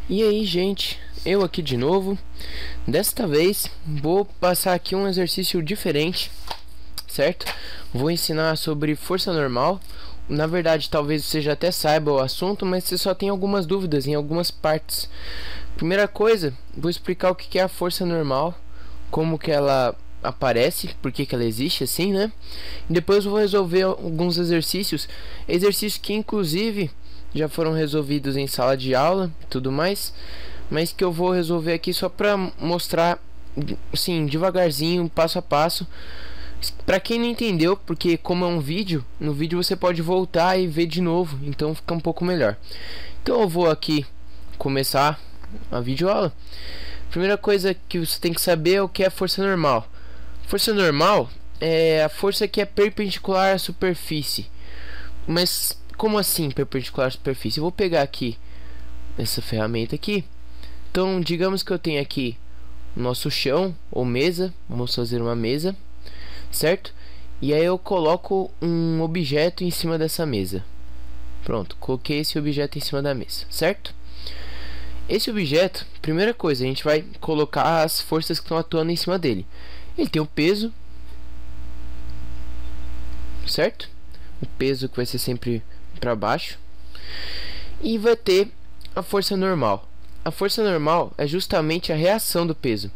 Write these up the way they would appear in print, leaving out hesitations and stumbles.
E aí, gente, eu aqui de novo. Desta vez vou passar aqui um exercício diferente, certo? Vou ensinar sobre força normal. Na verdade, talvez você já até saiba o assunto, mas você só tem algumas dúvidas em algumas partes. Primeira coisa, vou explicar o que é a força normal, como que ela aparece, por que ela existe assim, né? E depois eu vou resolver alguns exercícios que inclusive já foram resolvidos em sala de aula e tudo mais, mas que eu vou resolver aqui só para mostrar assim, devagarzinho, passo a passo, para quem não entendeu, porque como é um vídeo, no vídeo você pode voltar e ver de novo, então fica um pouco melhor. Então eu vou aqui começar a videoaula. Primeira coisa que você tem que saber é o que é força normal. Força normal é a força que é perpendicular à superfície. Mas como assim perpendicular à superfície? Eu vou pegar aqui essa ferramenta aqui. Então digamos que eu tenho aqui nosso chão ou mesa. Vamos fazer uma mesa, certo? E aí eu coloco um objeto em cima dessa mesa. Pronto, coloquei esse objeto em cima da mesa, certo? Esse objeto, primeira coisa, a gente vai colocar as forças que estão atuando em cima dele. Ele tem o peso, certo? O peso que vai ser sempre para baixo. E vai ter a força normal. A força normal é justamente a reação do peso.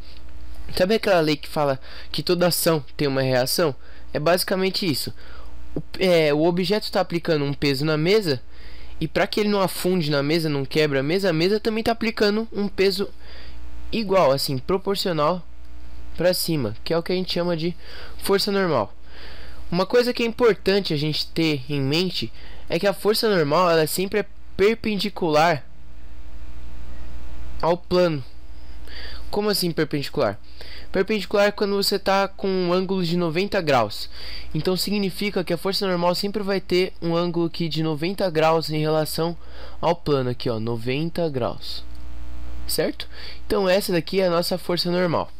Sabe aquela lei que fala que toda ação tem uma reação? É basicamente isso. O objeto está aplicando um peso na mesa, e para que ele não afunde na mesa, não quebra a mesa também está aplicando um peso igual, assim, proporcional para cima, que é o que a gente chama de força normal. Uma coisa que é importante a gente ter em mente é que a força normal ela sempre é perpendicular ao plano. Como assim perpendicular? Perpendicular é quando você está com um ângulo de 90 graus. Então significa que a força normal sempre vai ter um ângulo aqui de 90 graus em relação ao plano aqui, ó, 90 graus. Certo? Então essa daqui é a nossa força normal.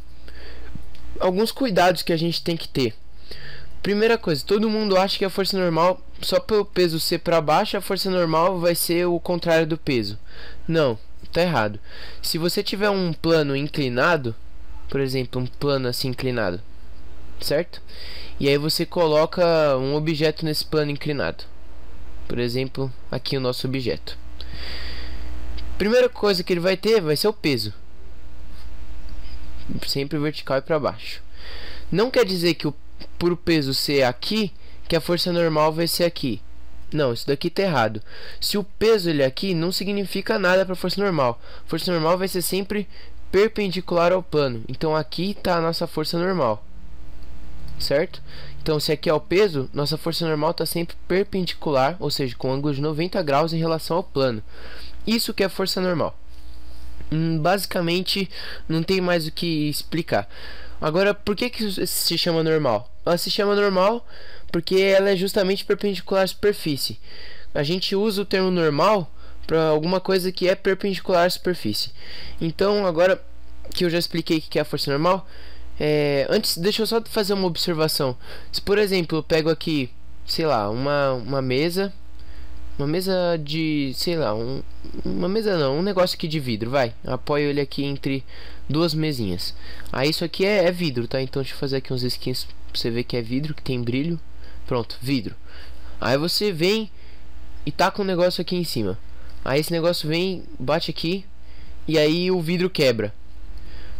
Alguns cuidados que a gente tem que ter. Primeira coisa, todo mundo acha que a força normal, só pelo peso ser para baixo, a força normal vai ser o contrário do peso. Não, tá errado. Se você tiver um plano inclinado, por exemplo, um plano assim inclinado, certo? E aí você coloca um objeto nesse plano inclinado. Por exemplo, aqui o nosso objeto. Primeira coisa que ele vai ter vai ser o peso. Sempre vertical e para baixo. Não quer dizer que por o peso ser aqui, que a força normal vai ser aqui. Não, isso daqui tá errado. Se o peso ele é aqui, não significa nada para força normal. Força normal vai ser sempre perpendicular ao plano. Então aqui está a nossa força normal, certo? Então se aqui é o peso, nossa força normal está sempre perpendicular, ou seja, com ângulo de 90 graus em relação ao plano. Isso que é força normal. Basicamente não tem mais o que explicar. Agora, por que se chama normal? Ela se chama normal porque ela é justamente perpendicular à superfície. A gente usa o termo normal para alguma coisa que é perpendicular à superfície. Então, agora que eu já expliquei o que é a força normal, antes deixa eu só fazer uma observação. Se, por exemplo, eu pego aqui, sei lá, uma mesa de, sei lá, uma mesa não, um negócio aqui de vidro, vai. Apoio ele aqui entre duas mesinhas. Aí isso aqui é vidro, tá? Então deixa eu fazer aqui uns skins pra você ver que é vidro, que tem brilho. Pronto, vidro. Aí você vem e taca um negócio aqui em cima. Aí esse negócio vem, bate aqui, e aí o vidro quebra.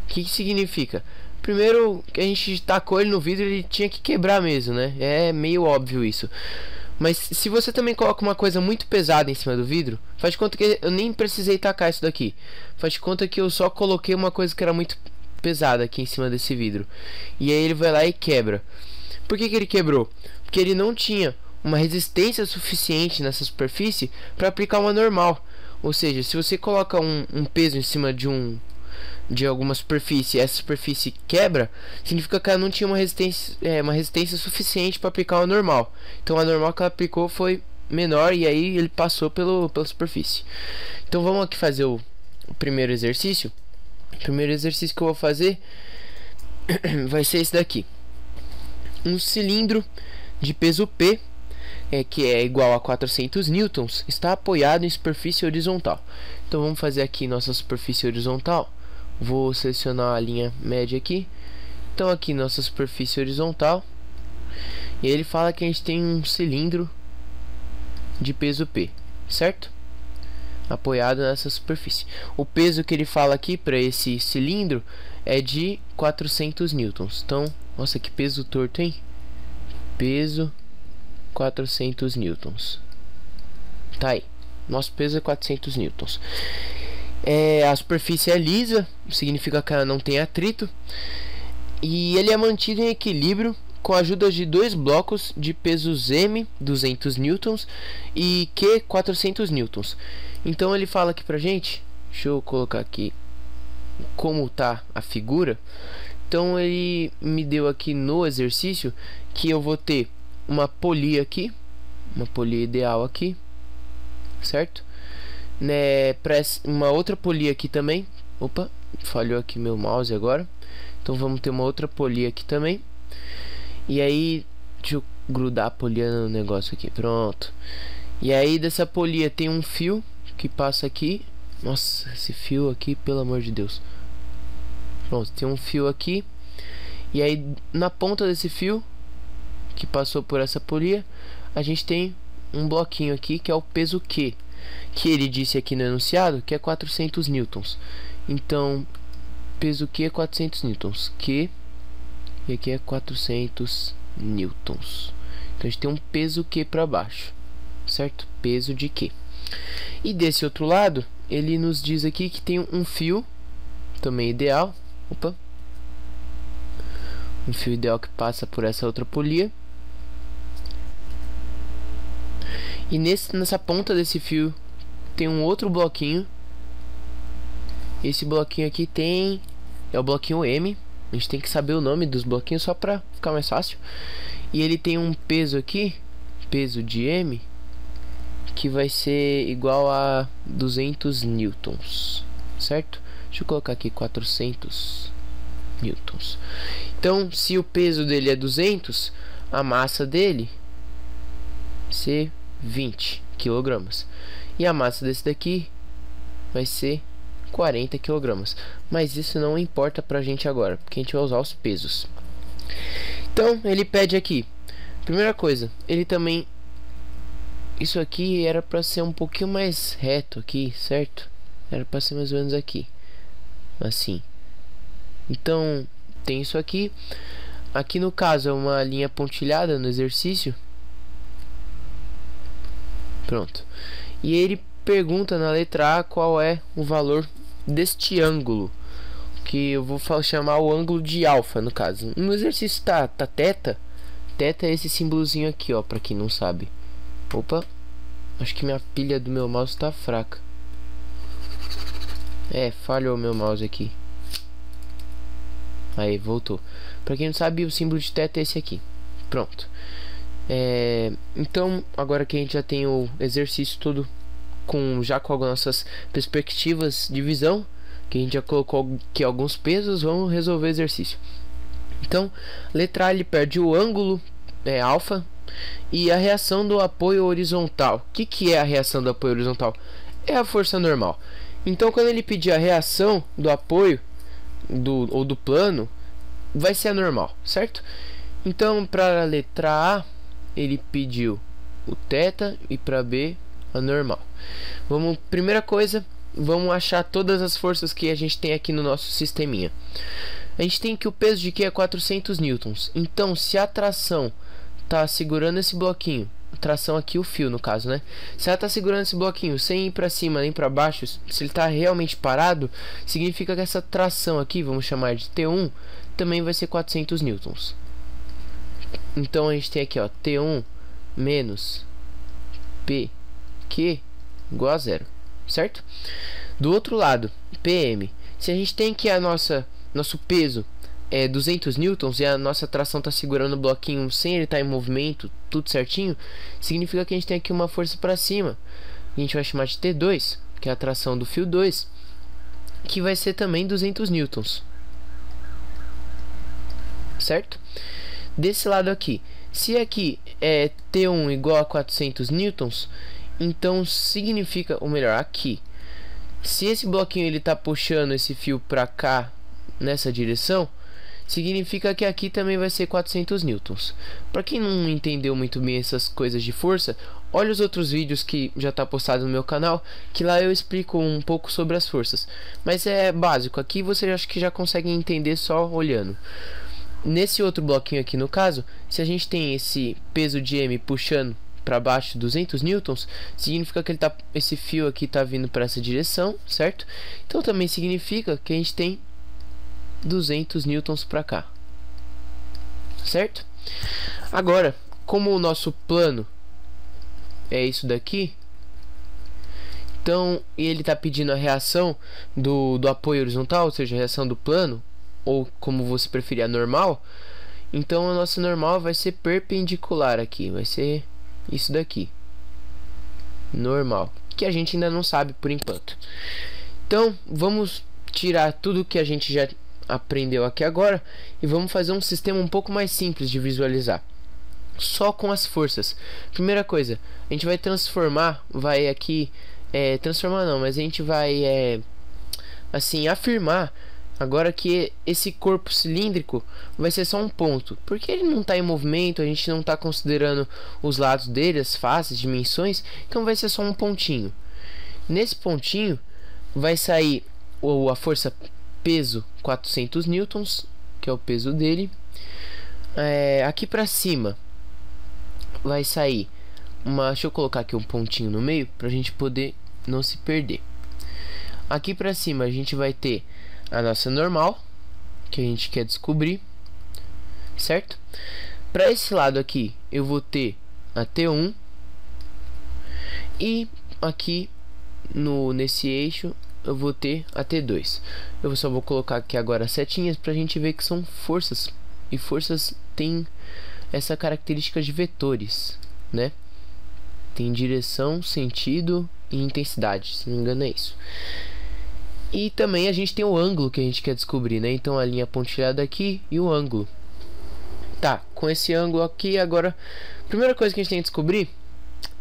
O que significa? Primeiro que a gente tacou ele no vidro, ele tinha que quebrar mesmo, né? É meio óbvio isso. Mas se você também coloca uma coisa muito pesada em cima do vidro, faz de conta que eu nem precisei tacar isso daqui. Faz de conta que eu só coloquei uma coisa que era muito pesada aqui em cima desse vidro. E aí ele vai lá e quebra. Por que ele quebrou? Porque ele não tinha uma resistência suficiente nessa superfície para aplicar uma normal. Ou seja, se você coloca um peso em cima de alguma superfície e essa superfície quebra, significa que ela não tinha uma resistência suficiente para aplicar uma normal. Então a normal que ela aplicou foi menor e aí ele passou pela superfície. Então vamos aqui fazer o primeiro exercício. O primeiro exercício que eu vou fazer vai ser esse daqui. Um cilindro de peso P que é igual a 400 newtons, está apoiado em superfície horizontal. Então vamos fazer aqui nossa superfície horizontal. Vou selecionar a linha média aqui. Então aqui nossa superfície horizontal. E ele fala que a gente tem um cilindro de peso P, certo? Apoiado nessa superfície. O peso que ele fala aqui para esse cilindro é de 400 newtons. Então, nossa, que peso torto, hein? Peso 400 newtons. Tá aí. Nosso peso é 400 newtons. A superfície é lisa, significa que ela não tem atrito. E ele é mantido em equilíbrio com a ajuda de dois blocos de pesos M 200 newtons e Q 400 newtons. Então ele fala aqui pra gente, deixa eu colocar aqui como tá a figura. Então ele me deu aqui no exercício que eu vou ter uma polia aqui, uma polia ideal aqui, certo? Né, uma outra polia aqui também. Opa, falhou aqui meu mouse agora. Então vamos ter uma outra polia aqui também. E aí, deixa eu grudar a polia no negócio aqui, pronto. E aí dessa polia tem um fio que passa aqui. Nossa, esse fio aqui, pelo amor de Deus. Pronto, tem um fio aqui. E aí na ponta desse fio que passou por essa polia, a gente tem um bloquinho aqui que é o peso Q, que ele disse aqui no enunciado que é 400 newtons. Então peso Q é 400 newtons. Q, e aqui é 400 newtons. Então a gente tem um peso Q para baixo, certo? Peso de Q. E desse outro lado ele nos diz aqui que tem um fio também ideal. Opa, um fio ideal que passa por essa outra polia. E nessa ponta desse fio tem um outro bloquinho. Esse bloquinho aqui é o bloquinho M. A gente tem que saber o nome dos bloquinhos só para ficar mais fácil. E ele tem um peso aqui, peso de M, que vai ser igual a 200 newtons, certo? Deixa eu colocar aqui 400 newtons. Então, se o peso dele é 200, a massa dele ser 20 kg. E a massa desse daqui vai ser 40 kg. Mas isso não importa pra gente agora, porque a gente vai usar os pesos. Então, ele pede aqui, primeira coisa, ele também, isso aqui era pra ser um pouquinho mais reto aqui, certo? Era pra ser mais ou menos aqui, assim. Então tem isso aqui. Aqui no caso é uma linha pontilhada no exercício. Pronto. E ele pergunta na letra A qual é o valor deste ângulo, que eu vou chamar o ângulo de alfa no caso. No exercício tá teta. Teta é esse símbolozinho aqui, ó, pra quem não sabe. Opa, acho que minha pilha do meu mouse tá fraca. Falhou meu mouse aqui. Aí, voltou. Pra quem não sabe, o símbolo de teta é esse aqui. Pronto. Então, agora que a gente já tem o exercício todo já com as nossas perspectivas de visão, que a gente já colocou aqui alguns pesos, vamos resolver o exercício. Então, letra A, ele perde o ângulo alfa e a reação do apoio horizontal. O que é a reação do apoio horizontal? É a força normal. Então, quando ele pedir a reação do apoio ou do plano, vai ser a normal, certo? Então, para a letra A, ele pediu o θ e para B a normal. Primeira coisa, vamos achar todas as forças que a gente tem aqui no nosso sisteminha. A gente tem que o peso de Q é 400 newtons. Então, se a tração tá segurando esse bloquinho, tração aqui o fio no caso, né? Se ela tá segurando esse bloquinho sem ir para cima nem para baixo, se ele tá realmente parado, significa que essa tração aqui, vamos chamar de T1, também vai ser 400 newtons. Então a gente tem aqui, ó, T1 menos PQ igual a zero, certo? Do outro lado, PM, se a gente tem que nosso peso é 200 newtons e a nossa tração está segurando o bloquinho sem ele estar em movimento, tudo certinho, significa que a gente tem aqui uma força para cima. A gente vai chamar de T2, que é a tração do fio 2, que vai ser também 200 newtons, certo? Desse lado aqui, Se aqui é T1 igual a 400 newtons, então significa, ou melhor, aqui, se esse bloquinho ele tá puxando esse fio para cá nessa direção, significa que aqui também vai ser 400 newtons. Para quem não entendeu muito bem essas coisas de força, olha os outros vídeos que já tá postado no meu canal, que lá eu explico um pouco sobre as forças. Mas é básico, aqui você acho que já consegue entender só olhando. Nesse outro bloquinho aqui no caso, se a gente tem esse peso de M puxando para baixo 200 newtons, significa que esse fio aqui está vindo para essa direção, certo? Então também significa que a gente tem 200 newtons para cá, certo? Agora, como o nosso plano é isso daqui, então ele está pedindo a reação do apoio horizontal, ou seja, a reação do plano, ou como você preferir, a normal. Então a nossa normal vai ser perpendicular aqui, vai ser isso daqui, normal, que a gente ainda não sabe por enquanto. Então vamos tirar tudo que a gente já aprendeu aqui agora e vamos fazer um sistema um pouco mais simples de visualizar, só com as forças. Primeira coisa, a gente vai transformar, vai aqui transformar não, mas a gente vai assim afirmar agora que esse corpo cilíndrico vai ser só um ponto, porque ele não está em movimento, a gente não está considerando os lados dele, as faces, dimensões, então vai ser só um pontinho. Nesse pontinho vai sair a força peso 400 newtons, que é o peso dele. Aqui para cima vai sair deixa eu colocar aqui um pontinho no meio para a gente poder não se perder. Aqui para cima a gente vai ter a nossa normal, que a gente quer descobrir, certo? Para esse lado aqui eu vou ter a T1 e aqui nesse eixo eu vou ter a T2. Eu só vou colocar aqui agora as setinhas para a gente ver que são forças, e forças tem essa característica de vetores, né? Tem direção, sentido e intensidade, se não me engano é isso. E também a gente tem o ângulo que a gente quer descobrir, né? Então a linha pontilhada aqui e o ângulo. Tá, com esse ângulo aqui agora, a primeira coisa que a gente tem que descobrir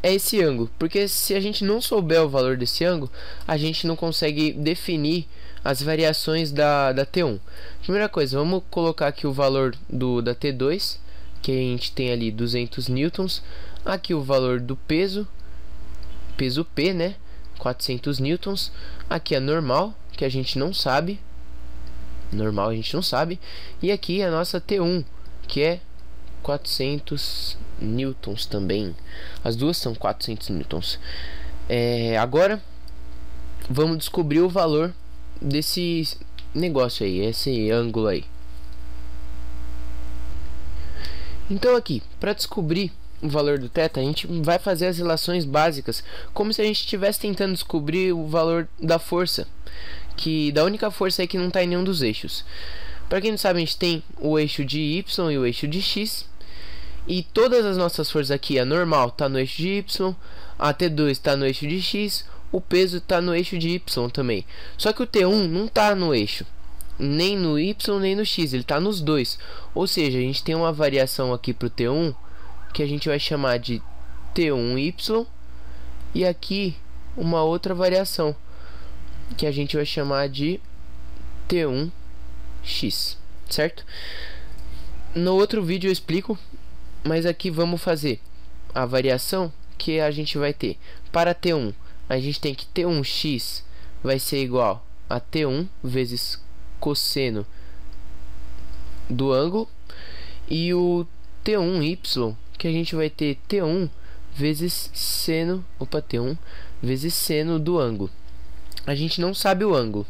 é esse ângulo, porque se a gente não souber o valor desse ângulo, a gente não consegue definir as variações da T1. Primeira coisa, vamos colocar aqui o valor da T2, que a gente tem ali 200 newtons. Aqui o valor do peso P, né? 400 newtons. Aqui a normal, que a gente não sabe. Normal a gente não sabe. E aqui a nossa T1, que é 400 newtons também. As duas são 400 newtons. Agora vamos descobrir o valor desse negócio aí, esse ângulo aí. Então aqui, para descobrir o valor do θ, a gente vai fazer as relações básicas, como se a gente estivesse tentando descobrir o valor da força, da única força aí que não está em nenhum dos eixos. Para quem não sabe, a gente tem o eixo de Y e o eixo de X, e todas as nossas forças aqui, a normal está no eixo de Y, a T2 está no eixo de X, o peso está no eixo de Y também. Só que o T1 não está no eixo, nem no Y nem no X, ele está nos dois. Ou seja, a gente tem uma variação aqui para o T1 que a gente vai chamar de T1Y, e aqui uma outra variação que a gente vai chamar de T1X, certo? No outro vídeo eu explico, mas aqui vamos fazer a variação que a gente vai ter. Para T1, a gente tem que T1X vai ser igual a T1 vezes cosseno do ângulo, e o T1Y, que a gente vai ter T1 vezes seno, T1 vezes seno do ângulo. A gente não sabe o ângulo.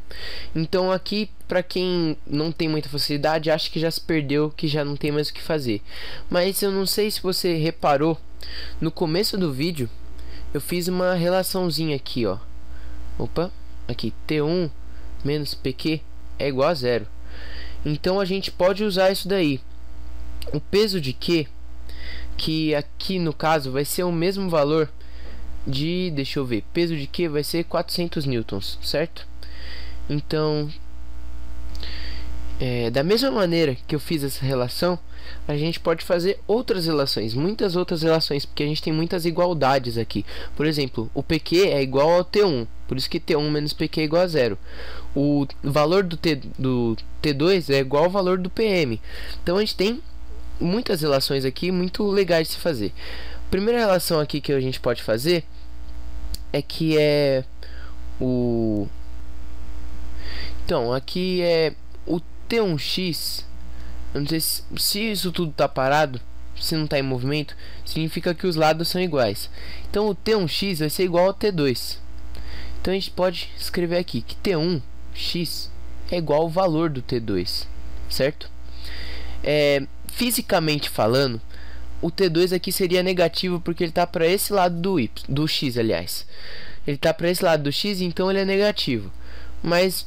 Então aqui, para quem não tem muita facilidade, acha que já se perdeu, que já não tem mais o que fazer. Mas eu não sei se você reparou, no começo do vídeo eu fiz uma relaçãozinha aqui, ó. Aqui T1 menos PQ é igual a zero. Então a gente pode usar isso daí. O peso de Q, que aqui no caso vai ser o mesmo valor de, deixa eu ver, peso de Q vai ser 400 newtons, certo? Então da mesma maneira que eu fiz essa relação, a gente pode fazer outras relações, muitas outras relações, porque a gente tem muitas igualdades aqui. Por exemplo, o PQ é igual ao T1, por isso que T1 menos PQ é igual a zero. O valor do T2 é igual ao valor do PM. Então a gente tem muitas relações aqui muito legais de se fazer. A primeira relação aqui que a gente pode fazer é que é o... Então, aqui é o T1x. Eu não sei se isso tudo tá parado, se não tá em movimento, significa que os lados são iguais. Então o T1x vai ser igual ao T2. Então a gente pode escrever aqui que T1x é igual ao valor do T2, certo? Fisicamente falando, o T2 aqui seria negativo porque ele tá para esse lado do x, aliás. Ele tá para esse lado do x, então ele é negativo. Mas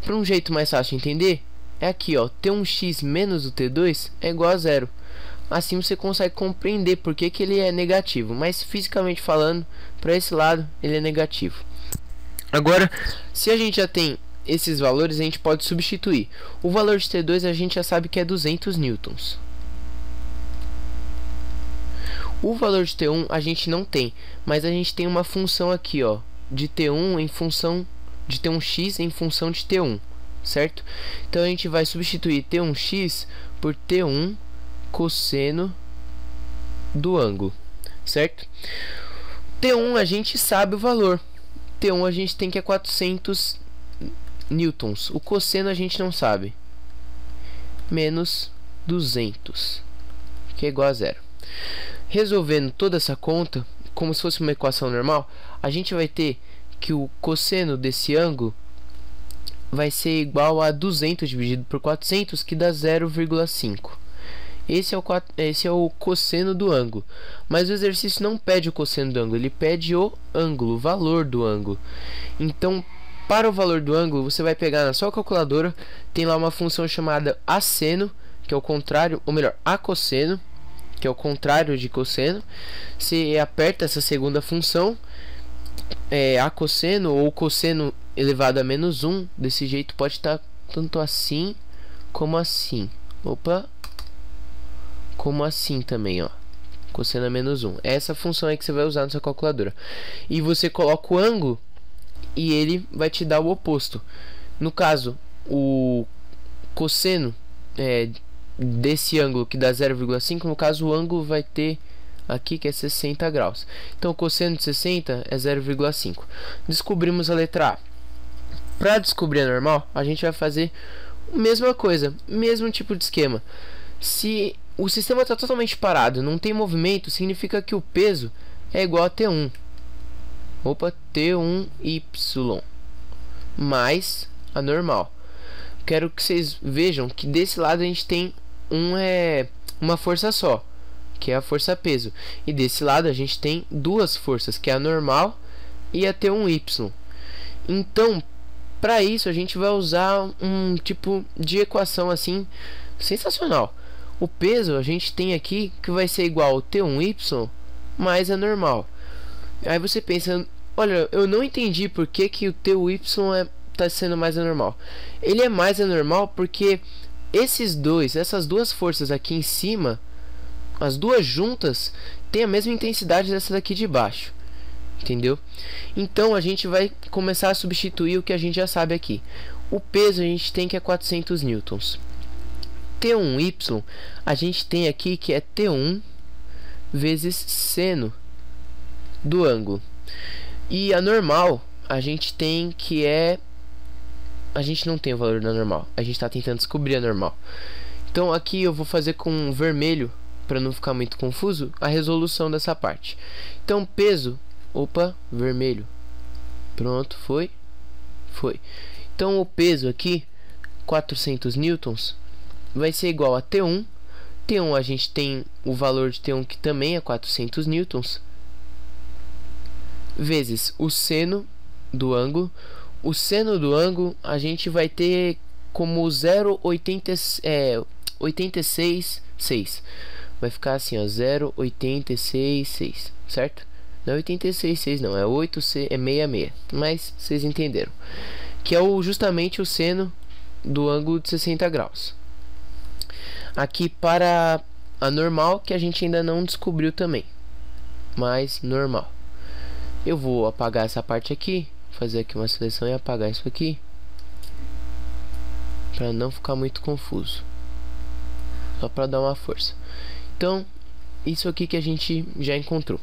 para um jeito mais fácil de entender, é aqui, ó, T1x menos o T2 é igual a zero. Assim você consegue compreender por que ele é negativo, mas fisicamente falando, para esse lado ele é negativo. Agora, se a gente já tem esses valores, a gente pode substituir. O valor de T2 a gente já sabe que é 200 newtons. O valor de T1 a gente não tem, mas a gente tem uma função aqui, ó, de T1 em função de T1x em função de T1. Certo? Então a gente vai substituir T1x por T1 cosseno do ângulo, certo? T1 a gente sabe o valor. T1 a gente tem que é 400 newtons. O cosseno a gente não sabe. Menos 200, que é igual a zero. Resolvendo toda essa conta, como se fosse uma equação normal, a gente vai ter que o cosseno desse ângulo vai ser igual a 200 dividido por 400, que dá 0,5. Esse é o cosseno do ângulo. Mas o exercício não pede o cosseno do ângulo, ele pede o ângulo, o valor do ângulo. Então, para o valor do ângulo, você vai pegar na sua calculadora, tem lá uma função chamada asseno, que é o contrário, ou melhor, acosseno, que é o contrário de cosseno. Você aperta essa segunda função, acosseno ou cosseno elevado a menos 1, desse jeito pode estar tanto assim como assim. Opa, como assim também, ó, cosseno a menos 1. Essa função aí que você vai usar na sua calculadora. E você coloca o ângulo e ele vai te dar o oposto. No caso, o cosseno desse ângulo que dá 0,5, no caso o ângulo vai ter aqui que é 60 graus. Então o cosseno de 60 é 0,5. Descobrimos a letra A. Para descobrir a normal, a gente vai fazer a mesma coisa, mesmo tipo de esquema. Se o sistema está totalmente parado, não tem movimento, significa que o peso é igual a T1. Opa, T1y mais a normal. Quero que vocês vejam que desse lado a gente tem uma força só, que é a força peso. E desse lado a gente tem duas forças, que é a normal e a T1y. Então, para isso a gente vai usar um tipo de equação assim sensacional. O peso a gente tem aqui que vai ser igual ao T1y mais a normal. Aí você pensa, olha, eu não entendi por que o T1y está sendo mais a normal. Ele é mais a normal porque essas duas forças aqui em cima, as duas juntas, têm a mesma intensidade dessa daqui de baixo. Entendeu? Então a gente vai começar a substituir o que a gente já sabe aqui. O peso a gente tem que é 400 newtons. T1y a gente tem aqui que é T1 vezes seno do ângulo. E a normal a gente tem que é... A gente não tem o valor da normal, a gente está tentando descobrir a normal. Então aqui eu vou fazer com vermelho, para não ficar muito confuso, a resolução dessa parte. Então peso... Opa, vermelho. Pronto, foi. Então o peso aqui, 400 newtons, vai ser igual a T1. T1 a gente tem o valor de T1 que também é 400 newtons, vezes o seno do ângulo. O seno do ângulo a gente vai ter como 0,866. Vai ficar assim, ó, 0,866, certo? Não é 86,6 não, é 66, mas vocês entenderam. Que é justamente o seno do ângulo de 60 graus. aqui para a normal, que a gente ainda não descobriu também, mas normal. Eu vou apagar essa parte aqui, fazer aqui uma seleção e apagar isso aqui, para não ficar muito confuso, só para dar uma força. Então isso aqui que a gente já encontrou,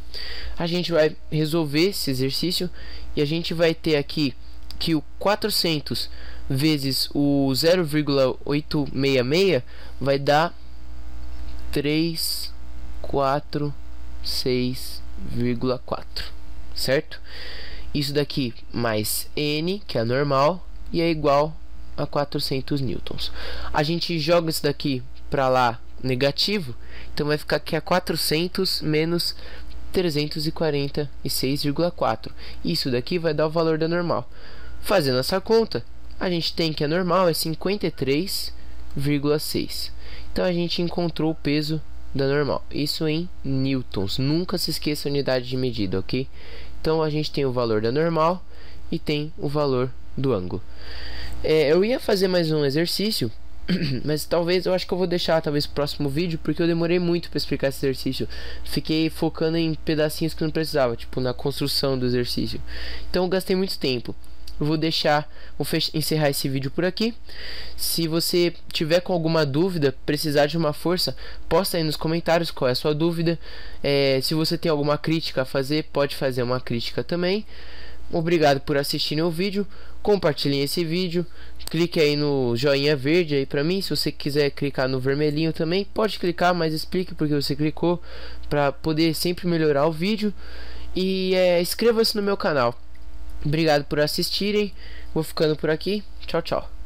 a gente vai resolver esse exercício e a gente vai ter aqui que o 400 vezes o 0,866 vai dar 346,4, certo? Isso daqui mais n, que é normal, e é igual a 400 newtons. A gente joga isso daqui para lá negativo, então vai ficar que é 400 menos 346,4. Isso daqui vai dar o valor da normal. Fazendo essa conta, a gente tem que a normal é 53,6. Então a gente encontrou o peso da normal, isso em newtons. Nunca se esqueça a unidade de medida, ok? Então a gente tem o valor da normal e tem o valor do ângulo. Eu ia fazer mais um exercício, mas talvez eu acho que eu vou deixar talvez pro próximo vídeo, porque eu demorei muito para explicar esse exercício. Fiquei focando em pedacinhos que não precisava, tipo na construção do exercício. Então eu gastei muito tempo. Eu vou encerrar esse vídeo por aqui. Se você tiver com alguma dúvida, precisar de uma força, posta aí nos comentários qual é a sua dúvida. Se você tem alguma crítica a fazer, pode fazer uma crítica também. Obrigado por assistirem o vídeo. Compartilhem esse vídeo. Clique aí no joinha verde aí pra mim. Se você quiser clicar no vermelhinho também, pode clicar, mas explique porque você clicou, para poder sempre melhorar o vídeo. E inscreva-se no meu canal. Obrigado por assistirem. Vou ficando por aqui. Tchau, tchau.